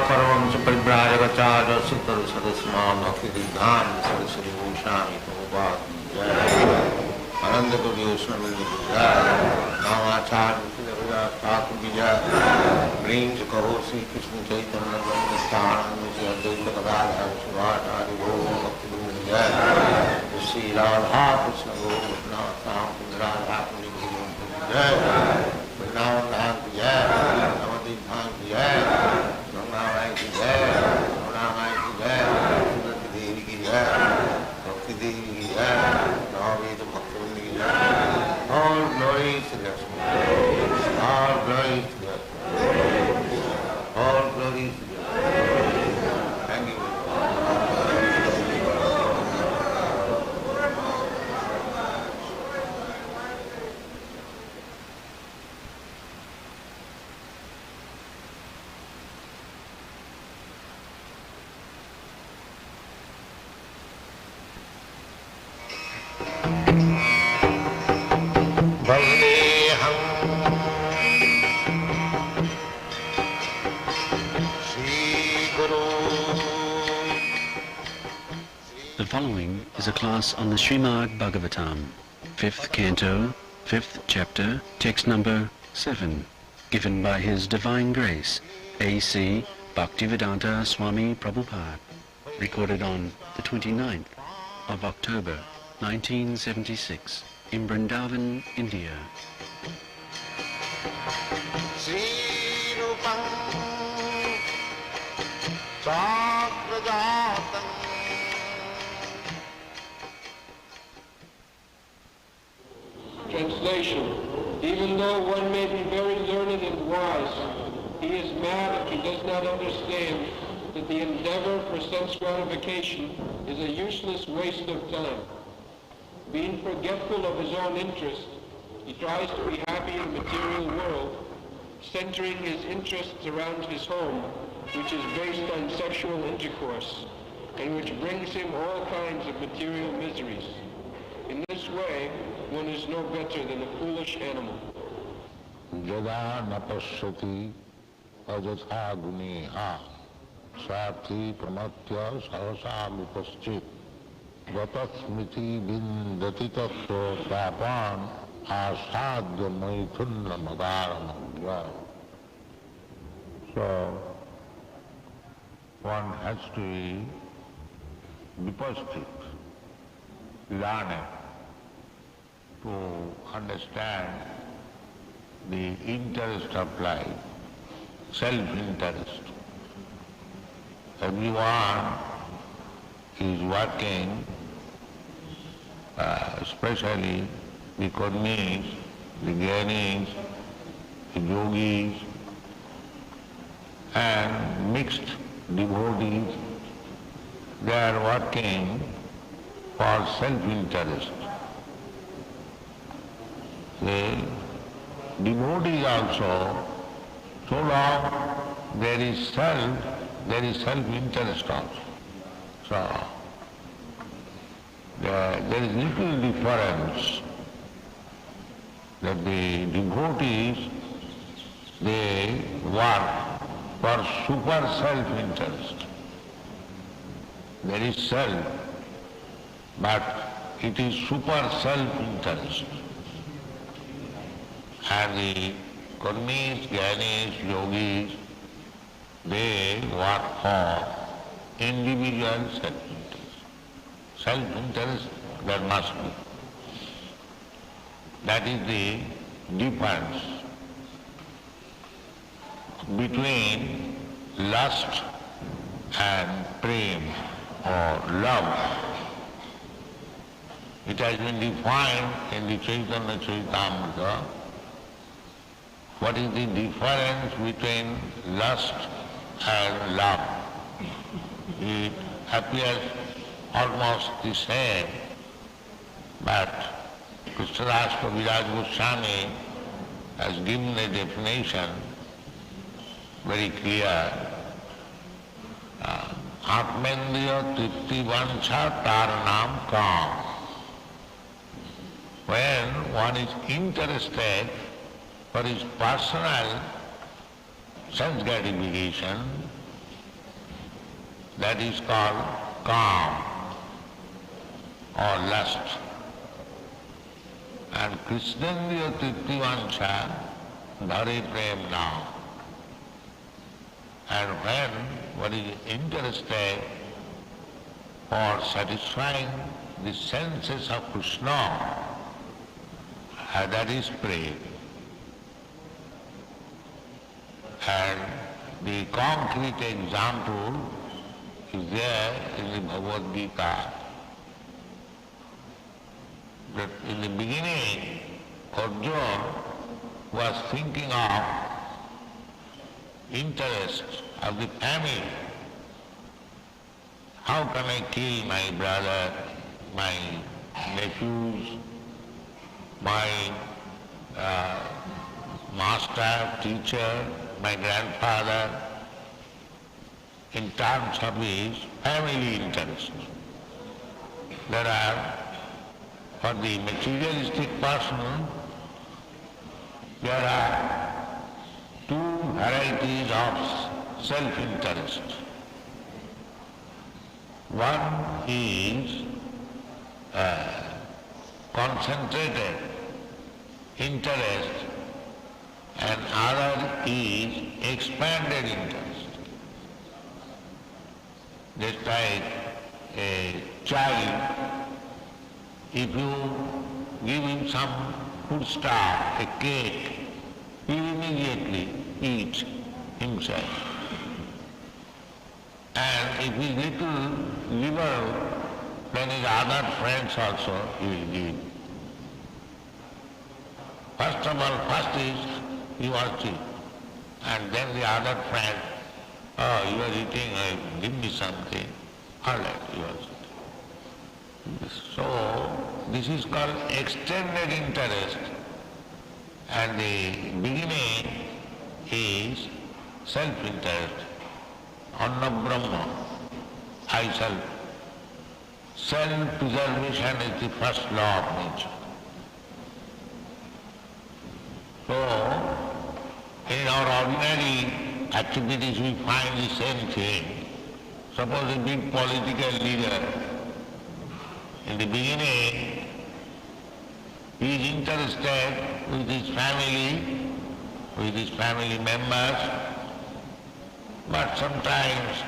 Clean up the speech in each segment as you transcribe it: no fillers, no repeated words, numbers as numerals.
परमंश परिव्राजकाचार्य सुतर सदस्मा भक्ति विधान सरस्वती भूषामी प्रभुपाद जय आनंद कवि स्वामी जय नामाचार्य ठाकुर की जय प्रेम से कहो श्री कृष्ण चैतन्य अद्वैत गदाधर शिवाचार्य भक्ति जय श्री राधा कृष्ण गोपनाथ राधा जय वृंदावन धाम की जय नवदीप धाम की जय गंगा माई की जय यमुना माई की जय तुलसी देवी की जय भक्ति देवी की जय नववेद भक्तवृंद की जय All glory to Lakshmi, all glory to Lakshmi, all glory to Lakshmi. Thank you. The following is a class on the Srimad Bhagavatam, 5th Canto, 5th Chapter, text number 7, given by His Divine Grace, A.C. Bhaktivedanta Swami Prabhupada, recorded on the 29th of October, 1976, in Vrindavan, India. Translation. Even though one may be very learned and wise, he is mad if he does not understand that the endeavor for sense gratification is a useless waste of time. Being forgetful of his own interest, he tries to be happy in the material world, centering his interests around his home, which is based on sexual intercourse, and which brings him all kinds of material miseries. In this way, one is no better than a foolish animal. Yada napasyati ajatha guneha sarthi pramatya sahasa vipaschit vatasmiti vindati tattva sapan asadya maithunna madaranam. So, one has to be vipaschit, learning, to understand the interest of life, self-interest. Everyone is working, especially the karmis, the gyanis, the yogis, and mixed devotees. They are working for self-interest. The devotee also, so long there is self-interest also. So, there is little difference that the devotees, they work for super self-interest. There is self, but it is super self-interest. And the karmis, jnanis, yogis, they work for individual self-interest. Self-interest there must be. That is the difference between lust and prem or love. It has been defined in the Chaitanya Charitamrita what is the difference between lust and love. It appears almost the same, but Krishnadas Kaviraj Goswami has given a definition very clear. Atmendriya tripti vancha tar naam kam. When one is interested for his personal sense gratification, that is called kam or lust. And Krishnendriya tripti vancha dhare prem now. And when one is interested for satisfying the senses of Krishna, that is prem. And the concrete example is there in the Bhagavad Gita. That in the beginning, Arjuna was thinking of interest of the family. How can I kill my brother, my nephews, my master, teacher, my grandfather, in terms of his family interest. There are, for the materialistic person, there are two varieties of self-interest. One is concentrated interest and other is expanded interest. Just like a child, if you give him some foodstuff, a cake, he will immediately eat himself. And if he is little liberal, then his other friends also he will give. First of all, first is he wants to eat. And then the other friend, oh, you are eating, give me something. All right, you are eating. So, this is called extended interest. And the beginning is self-interest. Anna Brahma, I shall. Self-preservation is the first law of nature. So, in our ordinary activities we find the same thing. Suppose a big political leader, in the beginning, he is interested with his family members, but sometimes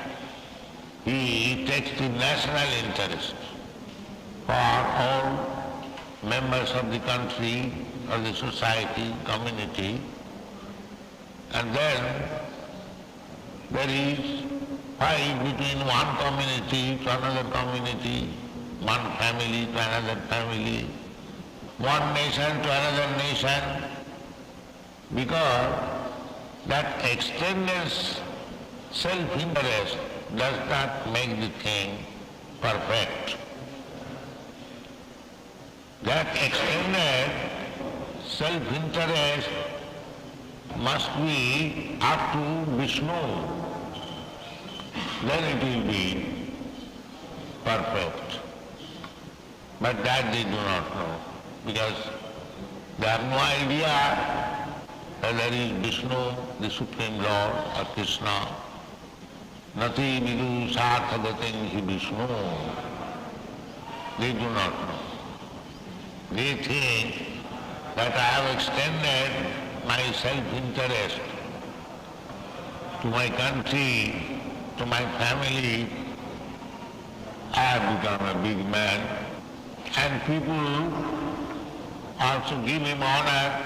he takes the national interest for all members of the country or the society, community, and then there is fight between one community to another community, one family to another family, one nation to another nation, because that extended self-interest does not make the thing perfect. That extended self-interest must be up to Vishnu, then it will be perfect. But that they do not know, because they have no idea whether it is Vishnu, the Supreme Lord, or Krishna. Nati vidu sarthagatin hi Vishnu. They do not know. They think that I have extended my self-interest to my country, to my family. I have become a big man, and people also give him honor.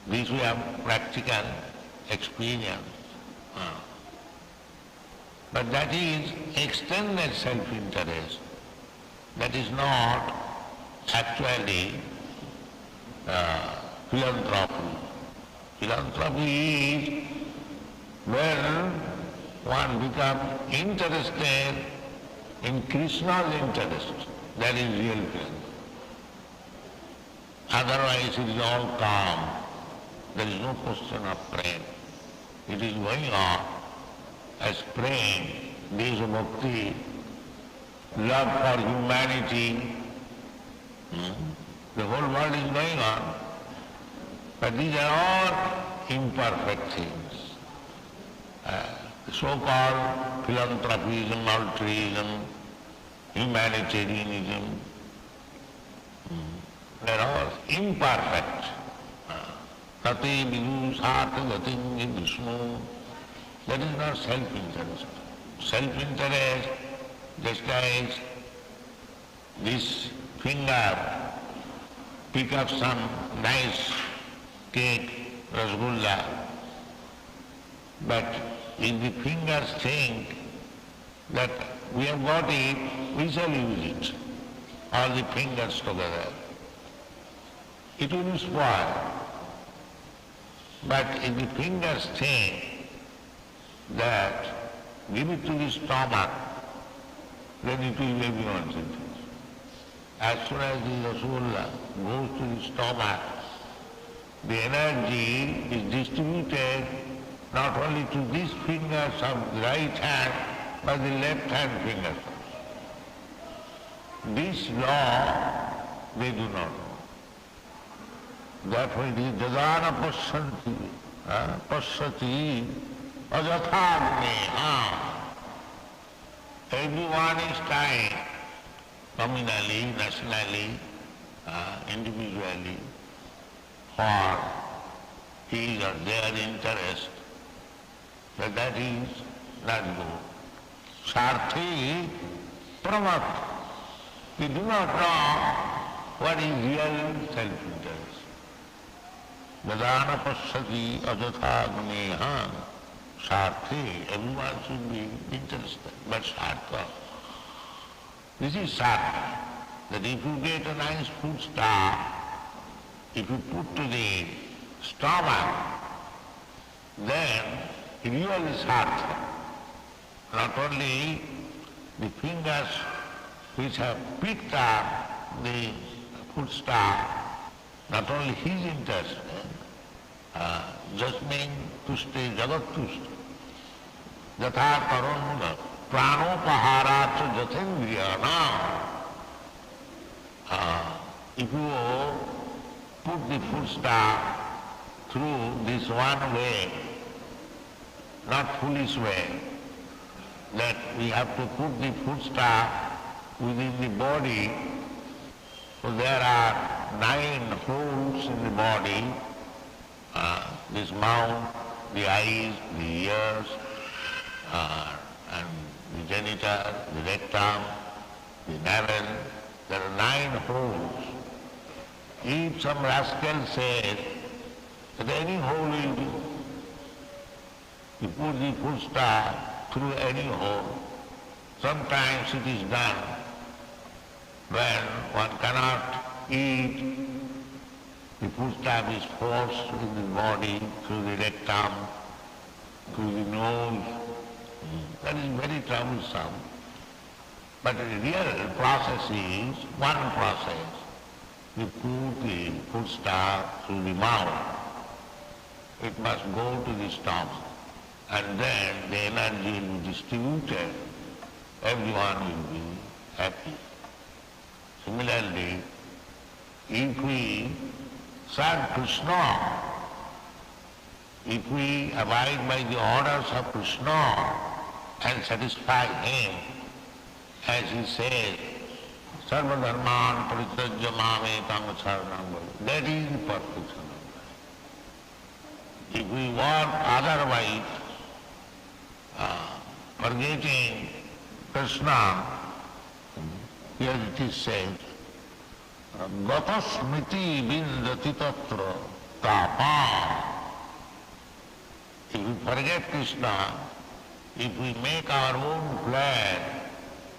This we have practical experience. But that is extended self-interest. That is not actually philanthropy. Philanthropy is when one becomes interested in Krishna's interest. That is real philanthropy. Otherwise it is all calm. There is no question of praying. It is going on as praying, Desha Bhakti, love for humanity. The whole world is going on. But these are all imperfect things. So-called philanthropism, altruism, humanitarianism, they are all imperfect. Tate vidu sata gatim Vishnu. That is not self-interest. Self-interest, just as this finger pick up some nice cake, rasgulla, but if the fingers think that we have got it, we shall use it, all the fingers together, it will spoil. But if the fingers think that give it to the stomach, then it will be everyone's interest. As soon as the rasgulla goes to the stomach, the energy is distributed not only to these fingers of the right hand, but the left hand fingers. This law they do not know. Therefore it is jadana pasyati ajathagne. Everyone is trying, communally, nationally, individually, for his or their interest, but that is not good. Sarthi pramat. We do not know what is real self-interest. Jadana pasyati ajathagne. Sarthi, everyone should be interested, but sartha. This is sartha, that if you get a nice food stuff, if you put to the stomach, then real sartha. Not only the fingers which have picked up the food stuff, not only his interest, just mean tushte jagat tushte. Jatha karun pranopaharat jatendriyana. If you put the food stuff through this one way, not foolish way, that we have to put the food stuff within the body. So there are 9 holes in the body, this mouth, the eyes, the ears, and the genital, the rectum, the navel. There are 9 holes. If some rascal says that any hole will do, you put the food stuff through any hole. Sometimes it is done when one cannot eat, the food stuff is forced in the body, through the rectum, through the nose. That is very troublesome. But the real process is one process. You put the food stuff through the mouth. It must go to the stomach. And then the energy will be distributed. Everyone will be happy. Similarly, if we serve Krishna, if we abide by the orders of Krishna and satisfy him, as he says, Sarva dharman parityajya mametam saranam bhaja. That is the perfection of life. If we want otherwise, forgetting Krishna, here it is said, Gata smriti vindati tatra tapa. If we forget Krishna, if we make our own plan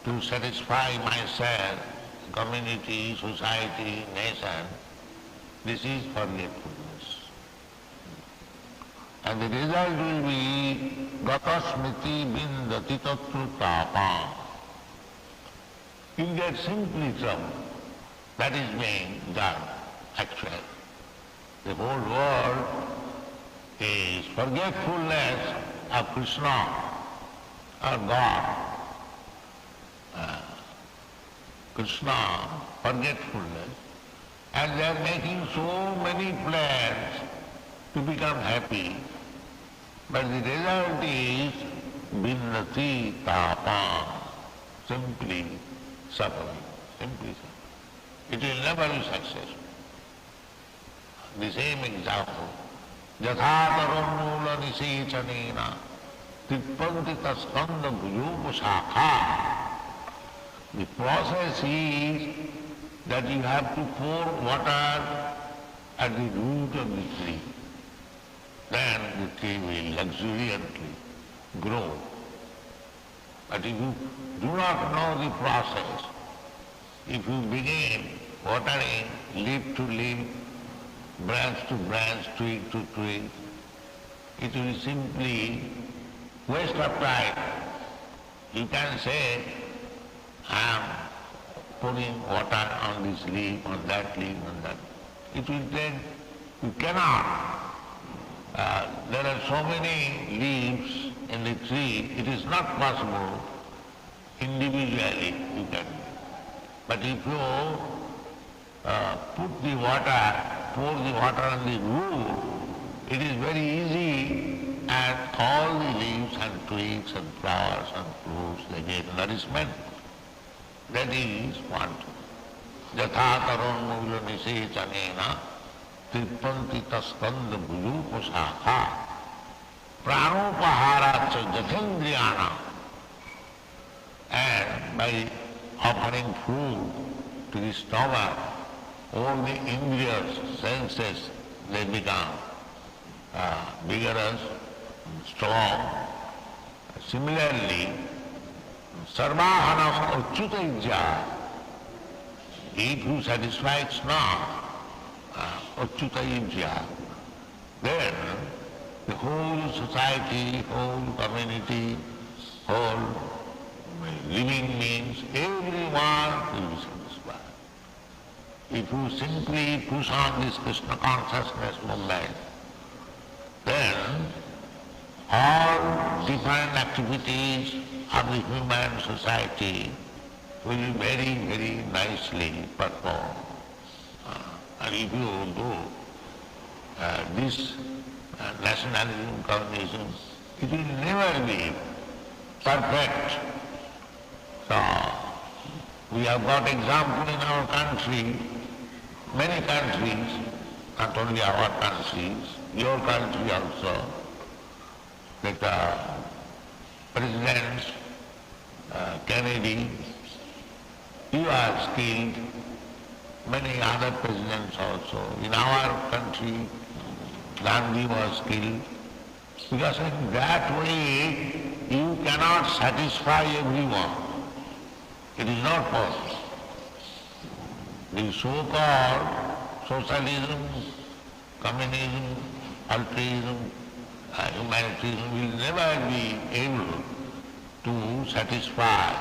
to satisfy myself, community, society, nation, This is forgetfulness. And the result will be gata smriti bindati tatru tapa. You get simply trouble. That is being done, actually. The whole world is forgetfulness of Krishna or God. Krishna, forgetfulness, and they are making so many plans to become happy, but the result is binnati tapa, simply suffering, simply suffering. It will never be successful. The same example, yatha nisechanena tippanti taskanda bhujopa shakha. The process is that you have to pour water at the root of the tree. Then the tree will luxuriantly grow. But if you do not know the process, if you begin watering leaf to leaf, branch to branch, twig to twig, it will simply waste of time. You can say, I am pouring water on this leaf, on that leaf, on that. It will take, you cannot. There are so many leaves in the tree, it is not possible individually you can. But if you put the water, pour the water on the root, it is very easy, and all the leaves and twigs and flowers and fruits, they get nourishment. That is one. Yatha taron nisechanena tippanti taskanda bhujupa shakha pranopaharacha jathendriyana. And by offering food to the stomach, all the indriyas, senses, they become vigorous, strong. Similarly, sarvahanam achyutaijya, he who satisfies not achyutaijya, then the whole society, whole community, whole living beings, everyone will be satisfied. If you simply push on this Krishna consciousness movement, then all different activities of the human society will be very, very nicely performed. And if you do this nationalism, communism, it will never be perfect. So, we have got example in our country, many countries, not only our countries, your country also, that President Kennedy, he was killed, many other presidents also. In our country, Gandhi was killed, because in that way you cannot satisfy everyone. It is not possible. The so-called socialism, communism, altruism, humanitarianism will never be able to satisfy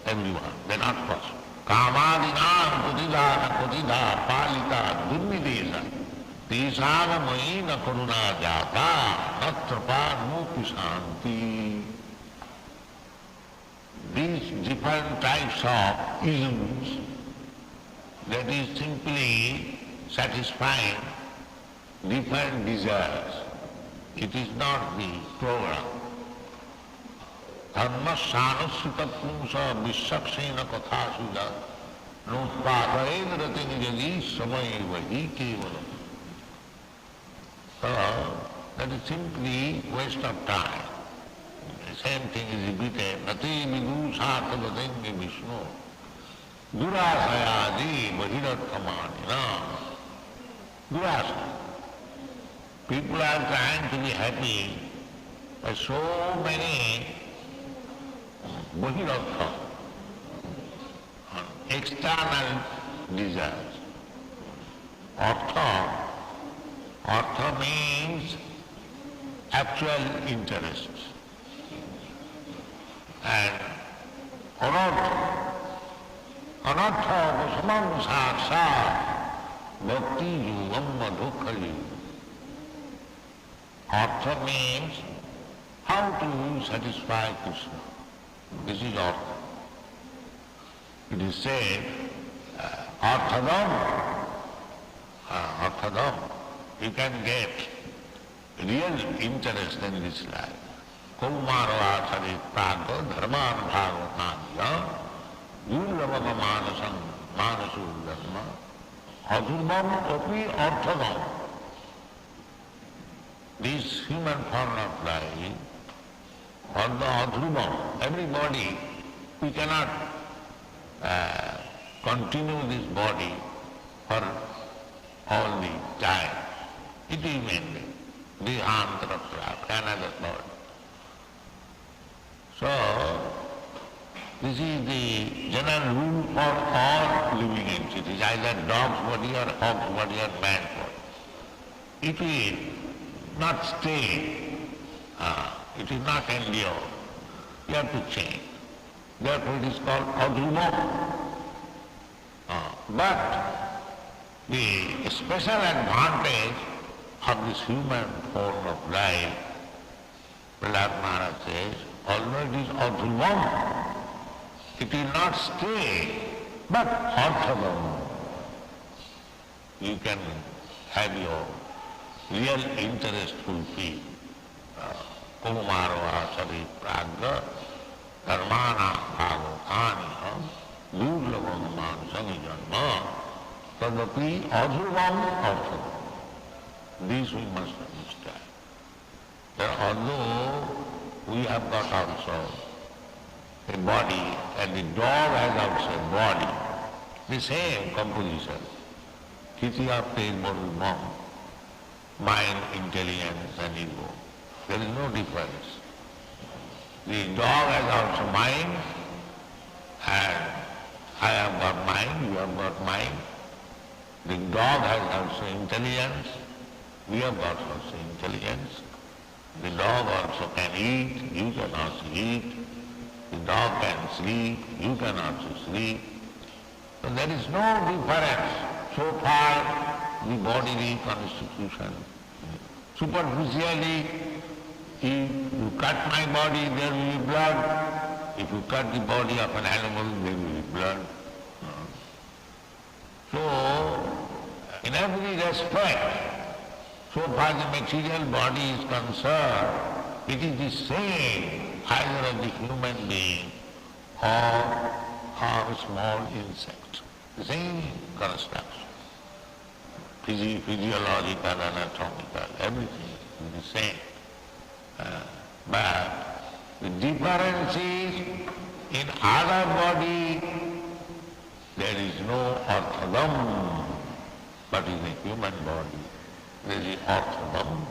everyone. They are not possible. Kamadinam kutidha palita dunnidesa tesana maina karuna jata natrapa nupi shanti. These different types of isms, that is simply satisfying different desires. It is not the program. Dharma sanasrita pumsa vissaksena kathasuja nutpadayen ratin jadi samayeva hi kevalam. So, that is simply waste of time. The same thing is repeated. Nati vidusata vadengi Vishnu durasayadi bahirat kamanina. Durasa. People are trying to be happy by so many bahiratha, external desires. Artha, artha means actual interest. And anartha, anartha vasamam sāksāt bhakti yogam madhukali. Artha means how to satisfy Krishna. This is artha. It is said, arthadam, you can get real interest in this life. Kaumaro achari praga dharman bhagavatanya durlavama manasam manasu dharma adhurvam api arthadam. This human form of life, or the adhurvam, everybody, we cannot continue this body for all the time. It will end. Dehantara prapta, another body. So, this is the general rule for all living entities, either dog's body or hog's body or man's body. It will not stay, it will not endure. You have to change. Therefore it is called adhurvam. But the special advantage of this human form of life, Prahlad Maharaj says, although it is adhurvam, it will not stay, but arthadam. You can have your real interest fulfilled. Kumaro asari pragya dharmana bhagavatani durlavam manasami janma tadapi adhurvam arthadam. This we must understand. That although we have got also a body and the dog has also a body, the same composition, Kitiya plays mom, mind, intelligence and ego. There is no difference. The dog has also mind, and I have got mind, you have got mind. The dog has also intelligence, we have got also intelligence. The dog also can eat, you can also eat. The dog can sleep, you can also sleep. So there is no difference so far the bodily constitution. Superficially, if you cut my body, there will be blood. If you cut the body of an animal, there will be blood. So, in every respect, so far the material body is concerned, it is the same either of the human being or of a small insect. The same construction. Physiological, anatomical, everything is the same. But the difference is in other body there is no arthadam, but in the human body there is arthadam.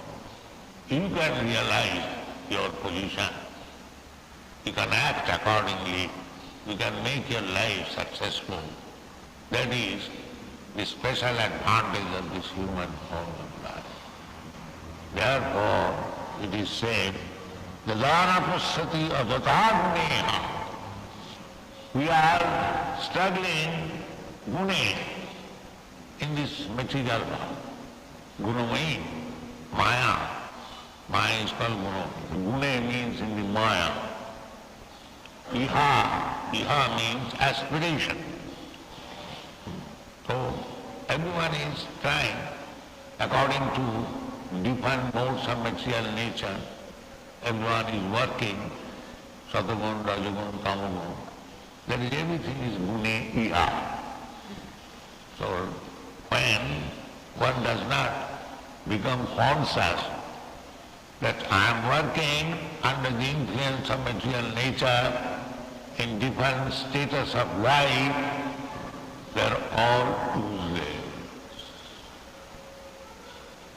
You can realize your position. You can act accordingly. You can make your life successful. That is the special advantage of this human form of life. Therefore, it is said, Dadana pasati avatagneha. We are struggling gune in this material world. Gunamai, maya. Maya is called guna. Gune means in the maya. Iha means aspiration. So everyone is trying according to different modes of material nature. Everyone is working, Satagun, Rajagun, Tamagun. That is everything is gune iha. So when one does not become conscious that I am working under the influence of material nature in different status of life, they are all useless.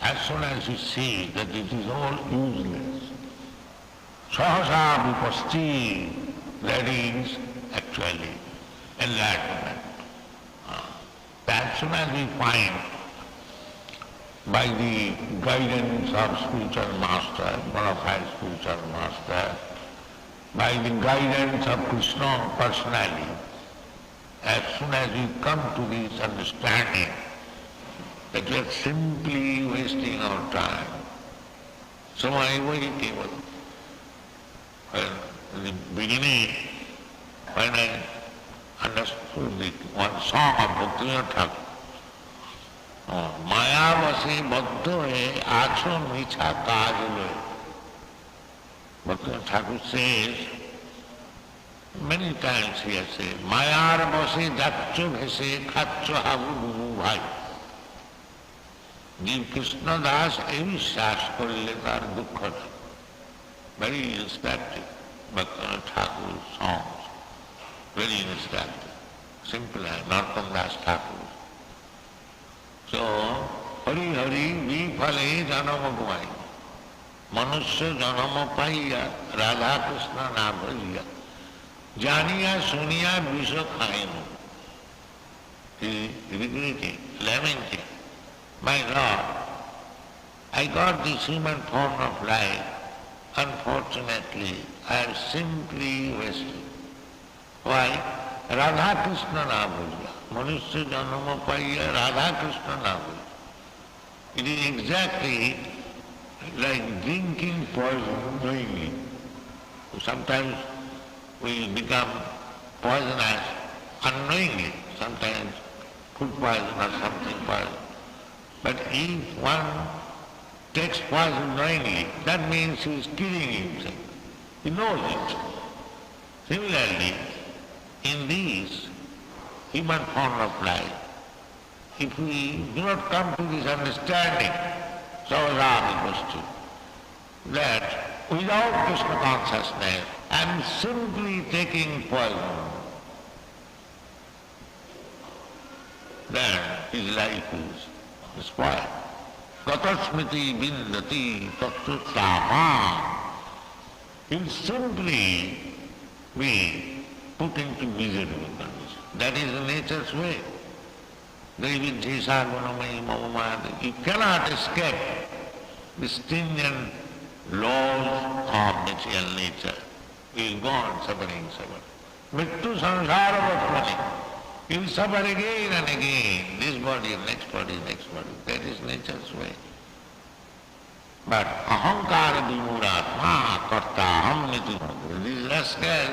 As soon as you see that it is all useless, sahasa vipasti, that is actually enlightenment. As soon as we find by the guidance of spiritual master, bona fide spiritual master, by the guidance of Krishna personally, as soon as we come to this understanding that we are simply wasting our time, so I waited. In the beginning, when I understood the one song of Bhaktivinoda Thakur, माया बसे बद्ध है आछो मीठा काज लो. Bhaktivinoda Thakur says, many times he has said, মায়ার বসে যাচ্ছ ভেসে খাচ্ছ হাবু ডুবু ভাই. জীব কৃষ্ণ দাস এই বিশ্বাস করলে তার দুঃখ নেই. Very instructive, Bhaktivinoda Thakur's songs, very instructive, simple, Narottam Das Thakur. So, Hari Hari Vifale Janama Gumai, Manusya Janama Paiya, Radha Krishna Nabhaliya, Janiya Suniya Visha Khainu. He is regretting, lamenting, my Lord, I got this human form of life. Unfortunately, I have simply wasted. Why? Radha Krishna Nabhaliya. Manusya Janama Paiya, Radha Krishna Nabhaliya. It is exactly like drinking poison knowingly. Sometimes we become poisonous unknowingly, sometimes food poison or something poison. But if one takes poison knowingly, that means he is killing himself. He knows it. Similarly, in this human form of life, if we do not come to this understanding, that without Krishna consciousness, I am simply taking poison, then his life is spoiled. Gatasmiti bindati tattutama. He will simply be put into miserable condition. That is the nature's way. You cannot escape the stringent laws of material nature. You will go on suffering. Mittu samsara vatmani. You will suffer again and again, this body, next body. That is nature's way. But ahankara vimuratma karta hamniti. This rascal,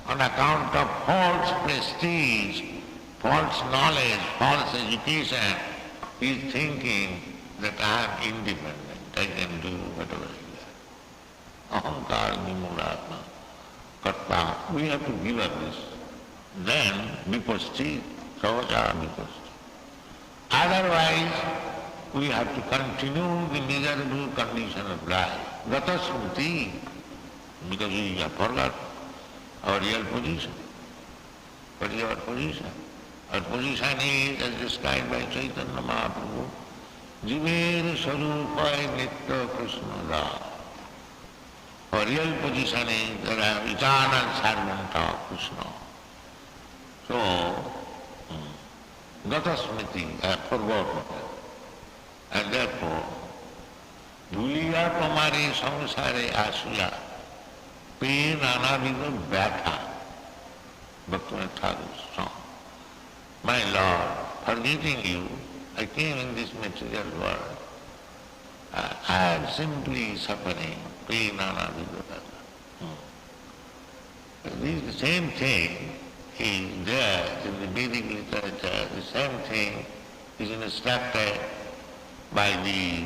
on account of false prestige, false knowledge, false education, is thinking that I am independent, I can do whatever I like. Ahankara vimuratma karta. We have to give up this. Then vipasti, savachara vipasti. Otherwise, we have to continue the miserable condition of life. Gatasmriti, because we have forgot our real position. What is our position? Our position is, as described by Chaitanya Mahaprabhu, Jiver Sarupai Nitya Krishna Da. Our real position is that I am eternal servant of Krishna. So, Gatasmriti, I have forgotten. And therefore, Bhuliya Tomare Samsare Asya, pain anavido vyatha, Bhaktivinoda Thakur's song. My Lord, forgetting you, I came in this material world. I am simply suffering, pain anavido vyatha. This is the same thing is there in the Vedic literature, the same thing is instructed by the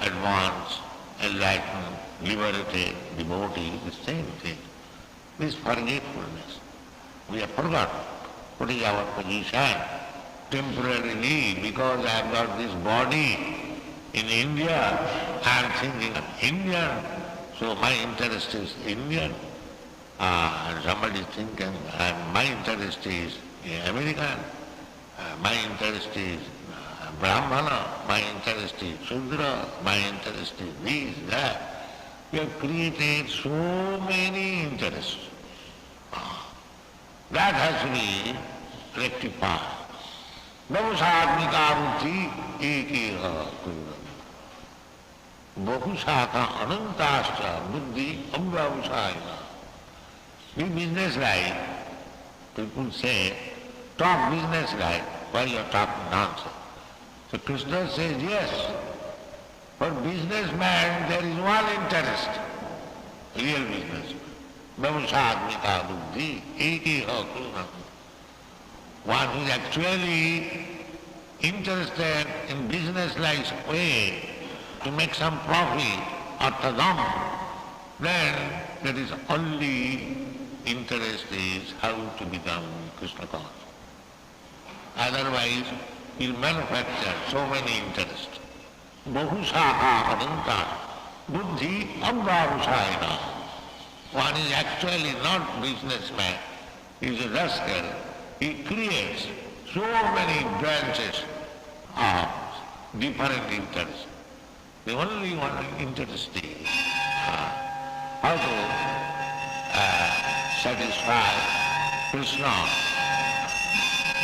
advanced, enlightened, liberated devotee, the same thing. This forgetfulness. We have forgotten what is our position. Temporarily, because I have got this body in India, I am thinking of Indian, so my interest is Indian. And somebody is thinking, my interest is American, my interest is Brahmana, my interest is Shudra, my interest is this, that. We have created so many interests. That has to be rectified. व्यवसात्मिका बुद्धि एक बहुशाखा अनंताश्च बुद्धि अव्यवसायिना. Be business like, people say, talk business like, while you are talking nonsense. So Krishna says, yes, for businessman there is one interest, real business. Vyavasatmika buddhi, ekiha kruna. One who is actually interested in business-like way to make some profit, arthadam, then that is only interest is how to become Krishna conscious. Otherwise, he'll manufacture so many interests. Bahushaka ananta, buddhi ambhavusayana. One is actually not businessman, he is a rascal. He creates so many branches of different interests. The only one interest is how to satisfy Krishna.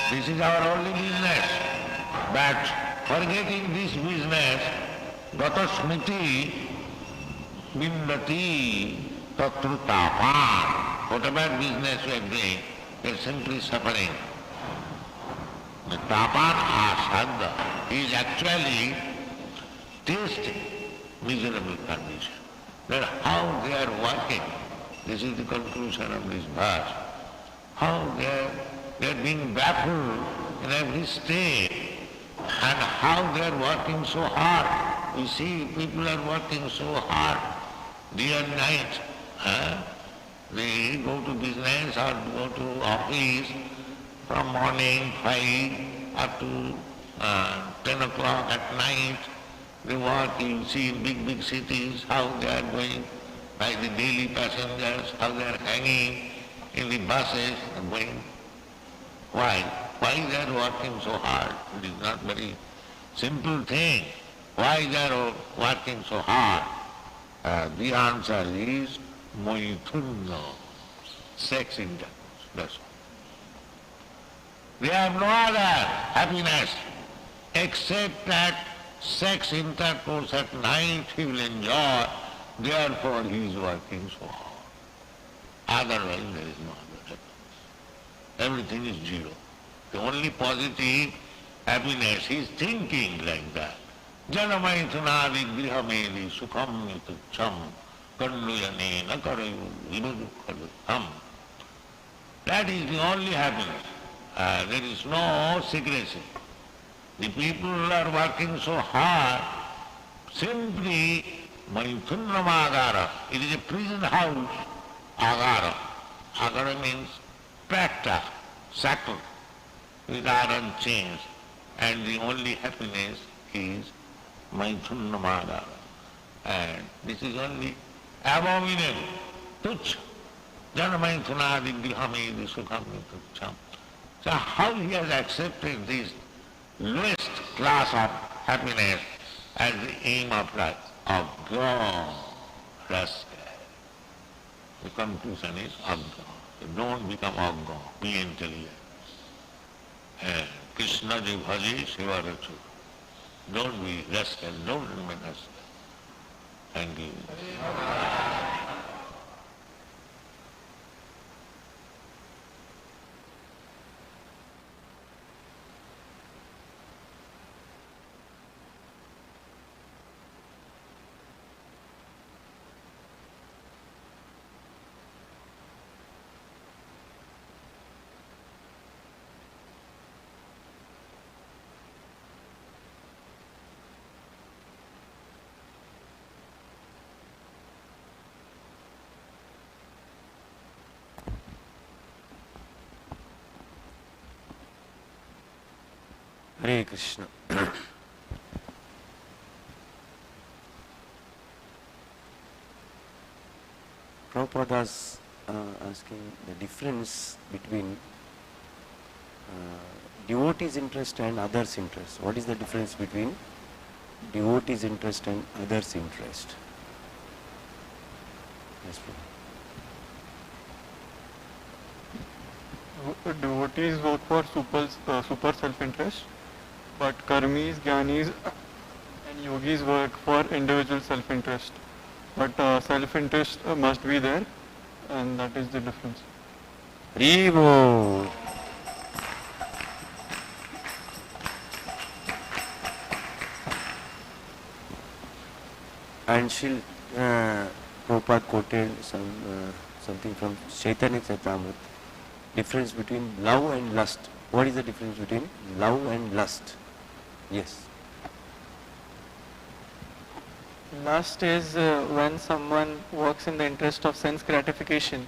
This is our only business. But forgetting this business, gata smriti bindati tatrutapan. Whatever business we are doing, we are simply suffering. The tapan asada is actually tasting miserable condition. That how they are working, this is the conclusion of this verse, how they are being baffled in every state, and how they are working so hard. You see, people are working so hard, day and night. They go to business or go to office from morning 5 up to 10 o'clock at night. They work, you see in big cities how they are going by the daily passengers, how they are hanging in the buses and going. Why? Why they are working so hard? It is not very simple thing. Why they are working so hard? The answer is moithunna, sex intercourse. That's all. They have no other happiness except that sex intercourse at night he will enjoy, therefore he is working so hard. Otherwise there is no other happiness. Everything is zero. The only positive happiness is thinking like that. Janamaithunadi grihamedi sukham mitucham kanduyane nakarayu virudukhadam. That is the only happiness. There is no secrecy. The people are working so hard, simply maithunam agara. It is a prison house, agara. Agara means prata, shackle, with iron chains. And the only happiness is maithunam agara. And this is only abominable, tuchha. Janamaithunadi grihamedi sukham tuchham. So how he has accepted this lowest class of happiness as the aim of life? Agga, rascal. The conclusion is agga. Don't become agga, be intelligent. And Krishna ji bhaji seva rachu. Don't be rascal, don't remain rascal. Thank you. Hare Krishna. Prabhupada's asking the difference between devotee's interest and others' interest. What is the difference between devotee's interest and others' interest? Yes, Devotees work for super self-interest but karmis, jnanis and yogis work for individual self-interest. But self-interest must be there, and that is the difference. Haribo. And Prabhupada quoted something from Chaitanya Charitamrita. Difference between love and lust. What is the difference between love and lust? Yes. Lust is when someone works in the interest of sense gratification,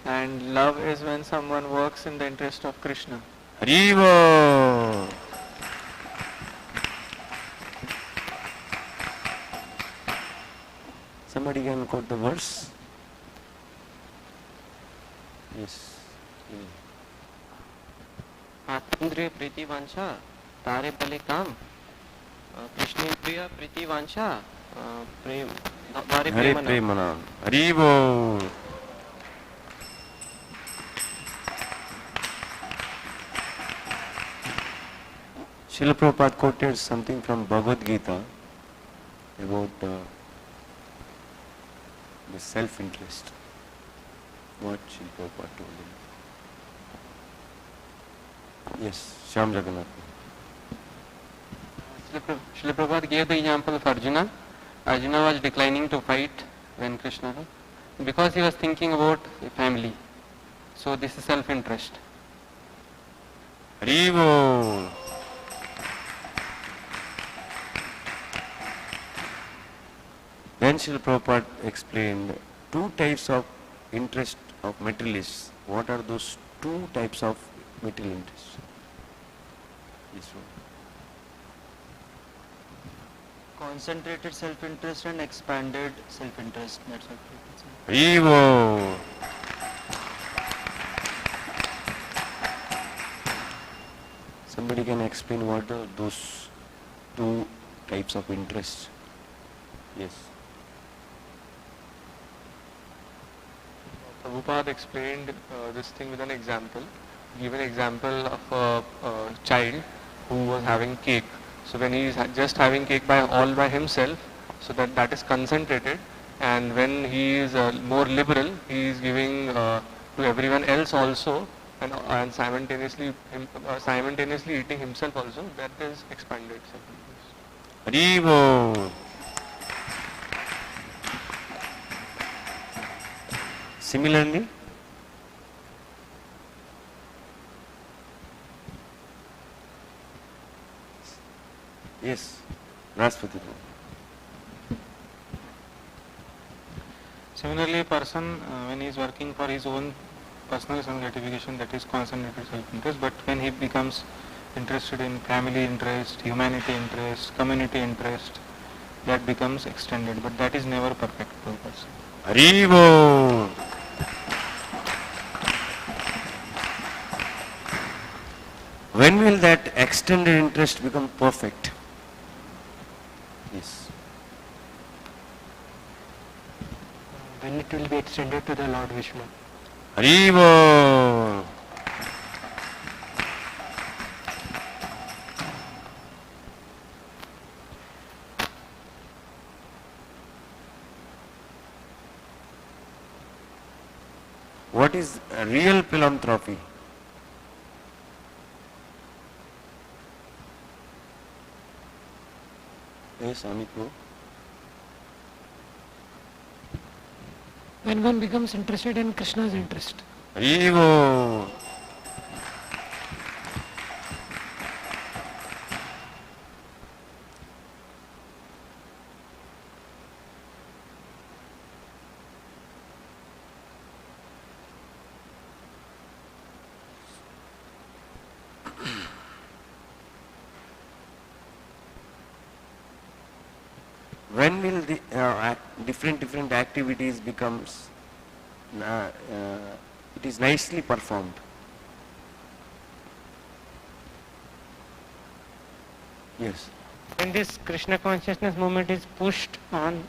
and love is when someone works in the interest of Krishna. Haribo. Somebody can quote the verse? Yes. आत्मेंद्रिय प्रीति वांछा तारे पले काम कृष्ण प्रिय प्रीति वांछा प्रेम तारे Hare Premana. Haribo. Srila Prabhupada quoted something from Bhagavad Gita about the self-interest. What Srila Prabhupada told him. Yes, Shyam Jagannath. Srila Prabhupada gave the example of Arjuna. Arjuna was declining to fight when Krishna, because he was thinking about a family. So this is self-interest. Haribo. Then Srila Prabhupada explained two types of interest of materialists. What are those two types of material interests? Yes, sir. Concentrated self-interest and expanded self-interest. That's what it is. Haribo. Somebody can explain what are those two types of interests? Yes. Prabhupada explained this thing with an example. Give an example of a child who was having cake. So when he is just having cake all by himself, so that is concentrated, and when he is more liberal, he is giving to everyone else also, and simultaneously eating himself also. That is expanded self-interest. Haribo. Similarly, yes, Raspati. Similarly, a person when he is working for his own personal sense gratification, that is concentrated self-interest, but when he becomes interested in family interest, humanity interest, community interest, that becomes extended, but that is never perfect for a person. Haribo. When will that extended interest become perfect? Yes. When it will be extended to the Lord Vishnu. Haribo. What is real philanthropy? Yes, Amitu. When one becomes interested in Krishna's interest. Haribo. When will the different activities becomes it is nicely performed? Yes. When this Krishna consciousness movement is pushed on,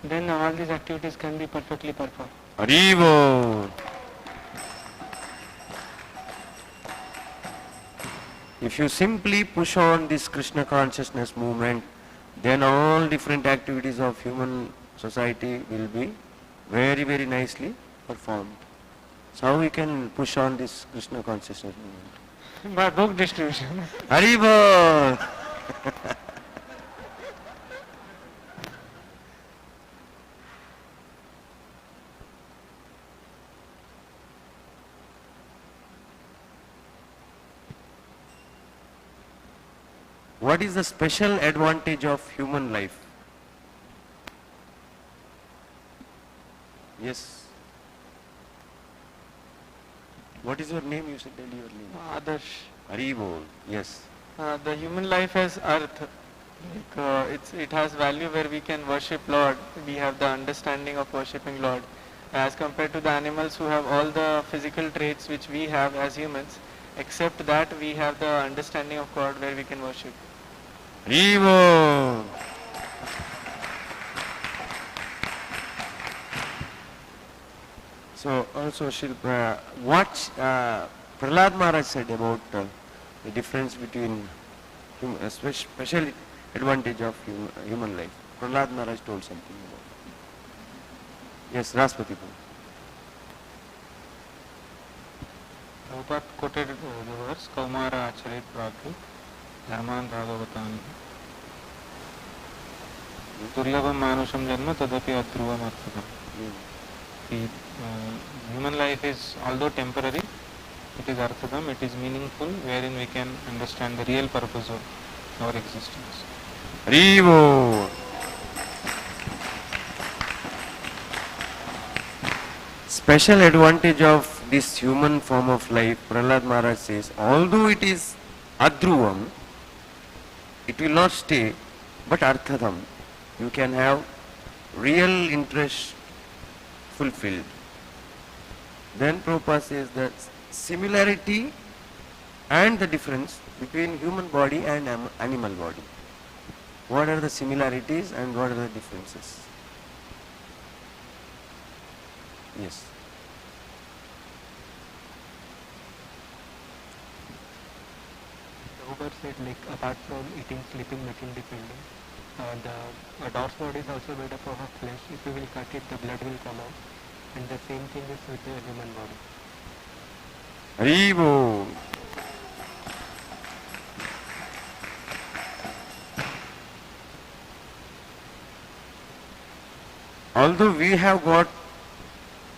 then all these activities can be perfectly performed. Haribo. If you simply push on this Krishna consciousness movement, then all different activities of human society will be very, very nicely performed. So how we can push on this Krishna consciousness movement? By book distribution. Haribol! What is the special advantage of human life? Yes. What is your name? You said tell your name. Adarsh. Haribol. Yes. The human life has earth. It has value where we can worship Lord. We have the understanding of worshipping Lord. As compared to the animals who have all the physical traits which we have as humans, except that we have the understanding of God where we can worship. Haribol. So also what Prahlad Maharaj said about the difference between special advantage of human life. Prahlad Maharaj told something about it. Yes, Raspati. Prabhupada quoted the verse, Kaumara Acharit Prabhu, Dharman Bhagavatam. Durlabham Manusham Janma Tadapi Adhruvam Arthadam. The human life is, although temporary, it is arthadam, it is meaningful, wherein we can understand the real purpose of our existence. Haribol. Special advantage of this human form of life, Prahlad Maharaj says, although it is adhruvam, it will not stay, but arthadam. You can have real interest fulfilled. Then Prabhupada says that similarity and the difference between human body and animal body. What are the similarities and what are the differences? Yes. Prabhupada said, like, apart from eating, sleeping, making dependent, the dog's body is also made up of flesh. If you will cut it, the blood will come out. And the same thing is with the human body. Haribol. Although we have got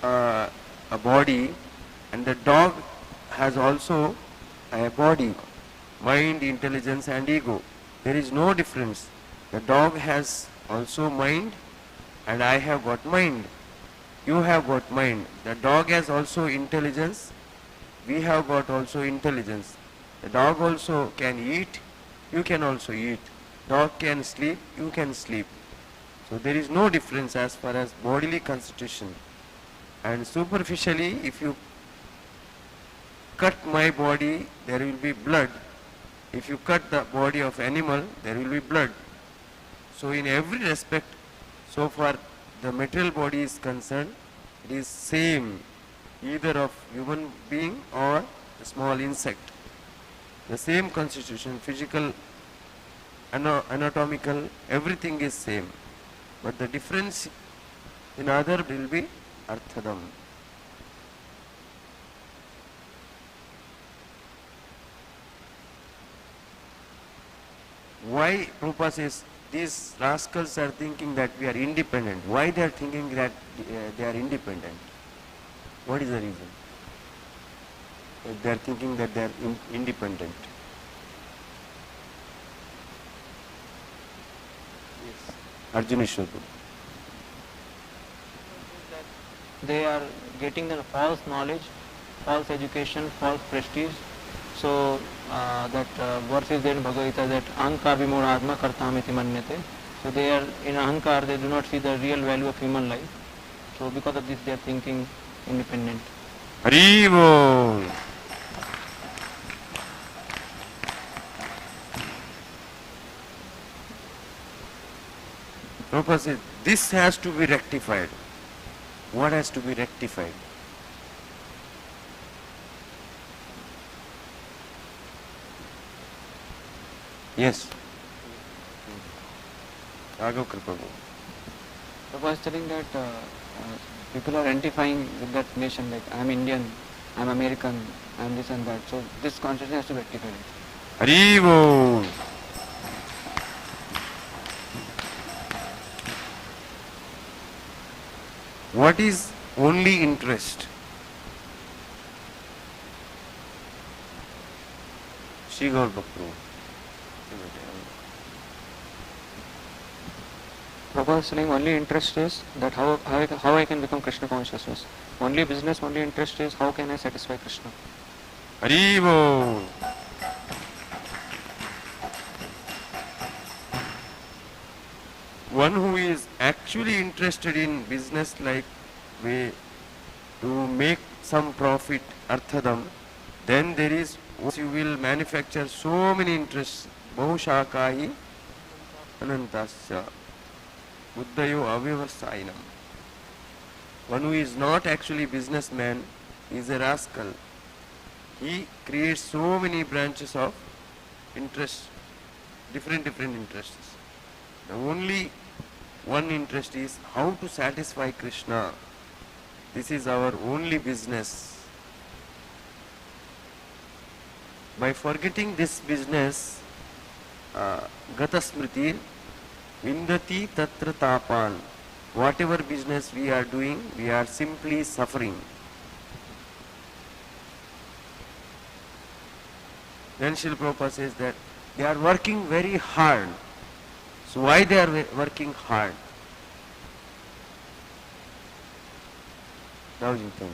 a body, and the dog has also a body, mind, intelligence and ego. There is no difference. The dog has also mind and I have got mind. You have got mind. The dog has also intelligence. We have got also intelligence. The dog also can eat. You can also eat. Dog can sleep. You can sleep. So there is no difference as far as bodily constitution. And superficially, if you cut my body, there will be blood. If you cut the body of animal, there will be blood. So in every respect, so far the material body is concerned, it is same, either of human being or a small insect. The same constitution, physical, anatomical, everything is same. But the difference in other will be arthadam. Why Prabhupada says these rascals are thinking that we are independent? Why they are thinking that they are independent? What is the reason? They are thinking that they are independent. Yes. Arjuneshwar. They are getting the false knowledge, false education, false prestige. So that verse is there in Bhagavad Gita that ahankar vimodhatma kartamiti manyate. So they are in ahankar, they do not see the real value of human life. So because of this they are thinking independent. Haribol. Prabhupada says this has to be rectified. What has to be rectified? Yes. Raghav Kripa. Prabhupada was telling that people are identifying with that nation, like I am Indian, I am American, I am this and that. So this consciousness has to be rectified. Haribo. What is only interest? Shri Gaur Bhakti. Prabhupada is saying only interest is that how I can become Krishna consciousness. Only business, only interest is how can I satisfy Krishna. Haribo. One who is actually interested in business like way to make some profit, arthadam, then there is, you will manufacture so many interests. Bahushakahi anantasya buddhayo avyavasayinam. One who is not actually businessman is a rascal. He creates so many branches of interest, different interests. The only one interest is how to satisfy Krishna. This is our only business. By forgetting this business, Gata Smriti, Vindati Tatra Tapan. Whatever business we are doing, we are simply suffering. Then Srila Prabhupada says that they are working very hard. So why they are working hard? Now you can.